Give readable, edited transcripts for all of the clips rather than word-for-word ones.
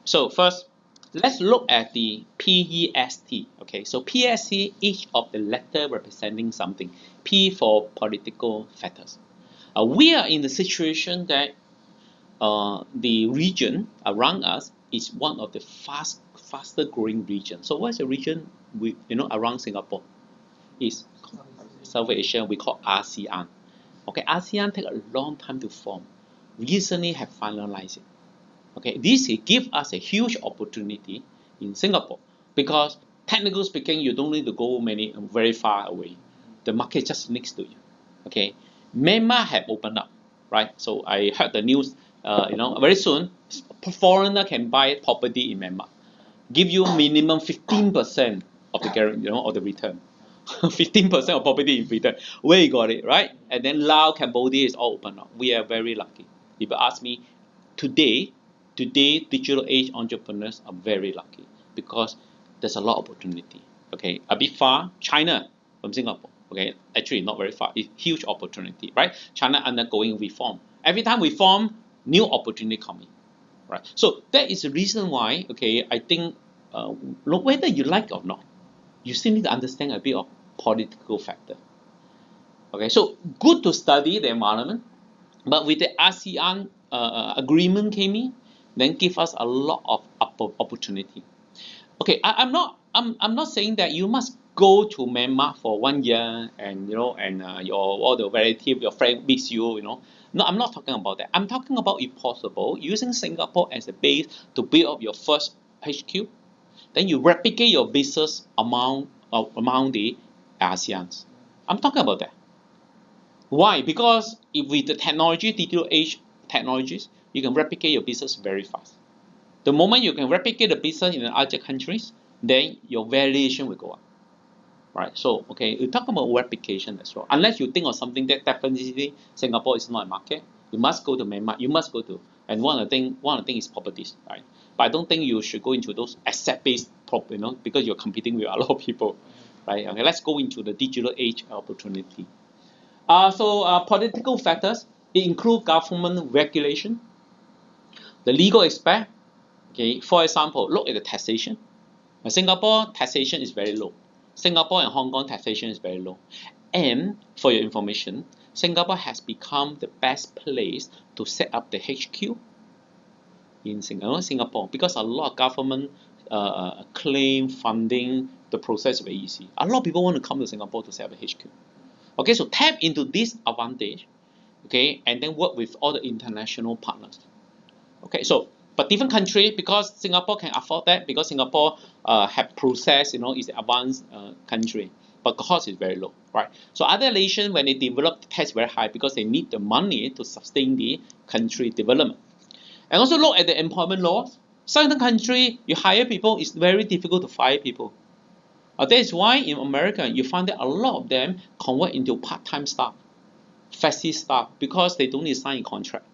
So first, let's look at the PEST. Okay, so PEST, each of the letter representing something. P for political factors. We are in the situation that the region around us is one of the faster growing regions. So what's the region around Singapore? Is South Asia. We call ASEAN. Okay, ASEAN take a long time to form. Recently have finalized it. Okay, this gives us a huge opportunity in Singapore because technically speaking, you don't need to go very far away. The market just next to you. Okay, Myanmar have opened up, right? So I heard the news. Very soon, foreigner can buy property in Myanmar, give you minimum 15% of the guarantee, of the return. 15% of property in return. Where you got it, right? And then Laos, Cambodia is all open up. We are very lucky. If you ask me, today, digital age entrepreneurs are very lucky because there's a lot of opportunity. Okay, a bit far, China from Singapore. Okay, actually not very far. It's huge opportunity, right? China undergoing reform. Every time we reform, new opportunity coming, right? So that is the reason why. Okay, I think whether you like it or not, you still need to understand a bit of political factor. Okay, so good to study the environment, but with the ASEAN agreement came in, then give us a lot of opportunity. Okay, I'm not saying that you must go to Myanmar for 1 year and your all the relative, your friend meets you. No, I'm not talking about that. I'm talking about, if possible, using Singapore as a base to build up your first HQ. Then you replicate your business among the ASEANs. I'm talking about that. Why? Because if with the technology, digital age technologies, you can replicate your business very fast. The moment you can replicate the business in other countries, then your valuation will go up. Right? So, okay, you talk about replication as well. Unless you think of something that definitely Singapore is not a market, you must go to Myanmar. You must go to, and one of the things is properties, right? But I don't think you should go into those asset-based because you're competing with a lot of people, right? Okay, let's go into the digital age opportunity. Political factors, it include government regulation, the legal aspect. Okay, for example, look at the taxation. Singapore taxation is very low. Singapore and Hong Kong taxation is very low. And for your information, Singapore has become the best place to set up the HQ in Singapore because a lot of government claim funding, the process is very easy. A lot of people want to come to Singapore to set up a HQ. Okay, so tap into this advantage, okay, and then work with all the international partners. Okay, but different country, because Singapore can afford that, because Singapore have process, is an advanced country, but cost is very low, right? So other nations, when they develop, the tax very high because they need the money to sustain the country development. And also look at the employment laws. Certain country, you hire people, it's very difficult to fire people. That is why in America, you find that a lot of them convert into part-time staff, flexi staff, because they don't need to sign a contract.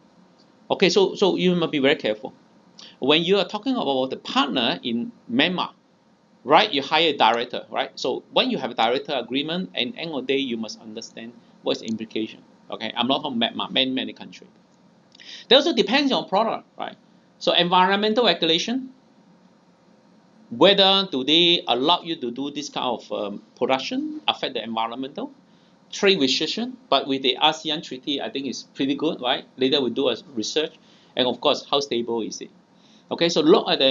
Okay, so you must be very careful. When you are talking about the partner in Myanmar, right, you hire a director, right? So when you have a director agreement, and end of the day, you must understand what's the implication. Okay, I'm not talking Myanmar, many countries. That also depends on product, right? So environmental regulation, whether do they allow you to do this kind of production, affect the environmental, trade restriction, but with the ASEAN treaty, I think it's pretty good, right? Later we do a research, and of course, how stable is it? Okay, so look at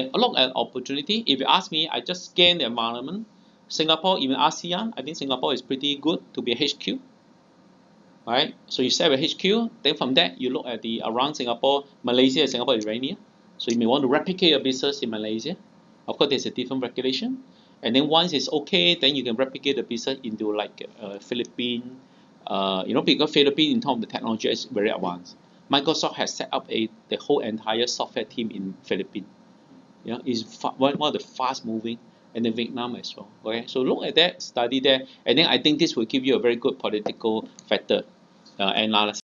opportunity. If you ask me, I just scan the environment. Singapore, even ASEAN, I think Singapore is pretty good to be a HQ. Right? So you set a HQ, then from that you look at the around Singapore, Malaysia. Singapore is very near, so you may want to replicate your business in Malaysia. Of course, there's a different regulation, and then once it's okay, then you can replicate the business into like Philippines. Because Philippines in terms of the technology is very advanced. Microsoft has set up the whole entire software team in Philippines. Is one of the fast moving, and then Vietnam as well. Okay, so look at that, study that, and then I think this will give you a very good political factor analysis.